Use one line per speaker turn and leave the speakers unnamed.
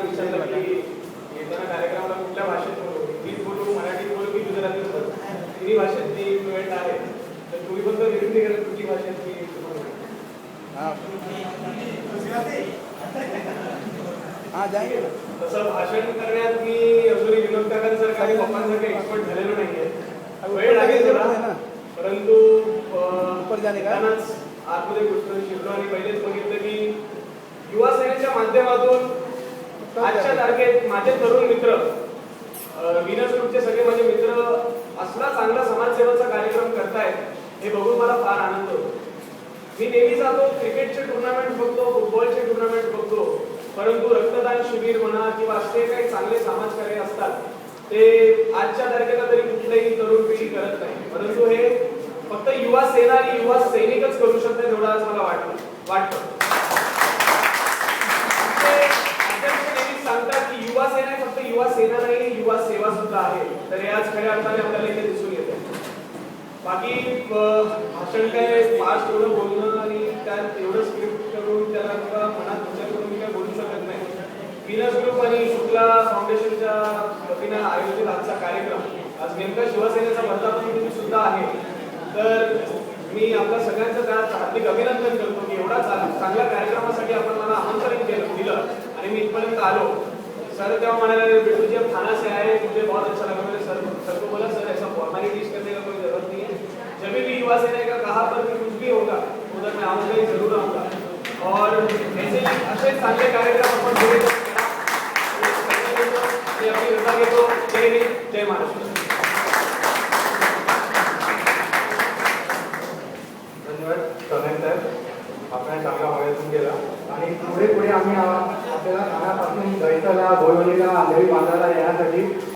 विचारलं की येताना कार्यक्रमाला कुठल्या भाषेत बोलू, इंग्लिश बोलू, मराठीत बोलू की गुजराती बोलू, तिन्ही भाषेत ती इव्हेंट आहे. तर तुम्ही फक्त विनंती करा कुठली भाषेत मी तसं भाषण करण्यात मी अजूनही विनोद काकांसारखं आणि पप्पांसारखं एक्सपर्ट झालेलो नाहीये. वेळ लागेल थोडा, परंतु आतमध्ये गोष्ट शिकलो आणि पहिलेच बघितलं की युवा सेनेच्या माध्यमातून आजच्या तारखेत माझे तरुण मित्र विनस ग्रुपचे सगळे माझे मित्र असला चांगला समाजसेवेचा कार्यक्रम करतायत हे बघून मला फार आनंद होतो. मी नेहमी जातो, क्रिकेटचे टुर्नामेंट बघतो, फुटबॉलचे टुर्नामेंट बघतो, परंतु रक्तदान शिबिर म्हणा किंवा असे काही चांगले समाजकार्य असतात ते आजच्या तारखेला तरी कुठलीही तरुण पिढी करत नाही. परंतु हे फक्त युवा सेना आणि युवा सैनिकच करू शकतात एवढं आज मला वाटतं. सांगतात की युवा सेना फक्त युवा सेना नाही, युवा सेवा सुद्धा आहे. तर हे आज खऱ्या अर्थाने आपल्याला इथे दिसून येते. बाकी भाषण काय फास्ट एवढं बोलणं आणि त्यात एवढं स्क्रिप्ट करून त्याला किंवा मनात विचार करून मी काय बोलू शकत नाही. विनस ग्रुप आणि शुक्ला फाउंडेशनच्या वतीने आयोजित आजचा कार्यक्रम आज नेमका शिवसेनेचा वर्धापन दिन सुद्धा आहे. तर मी आपल्या सगळ्यांचं त्यात हार्दिक अभिनंदन करतो की एवढा चांगल्या कार्यक्रमासाठी आपण मला आमंत्रण दिलं आणि मी इथपर्यंत आलो. सर तेव्हा म्हणाले बिट्टू जी अब थाना से आए मुझे बहुत अच्छा लगा. मैंने सर को बोला सर ऐसा फॉर्मेलिटीज करने का कोई जरूरत नहीं है. जब भी युवा सेना का कहा पर कुछ भी होगा उधर मैं आऊँगा ही जरूर आऊँगा. और ऐसे चांगले कार्यक्रम आपण अपनी रजा घेतो. जय हिंद, जय महाराष्ट्र.
आपल्या चांगला हवेतून गेला आणि पुढे पुढे आम्ही आपल्याला ठाण्यापासून दैताला, बोरिवलीला, अंधेरी बांधायला येण्यासाठी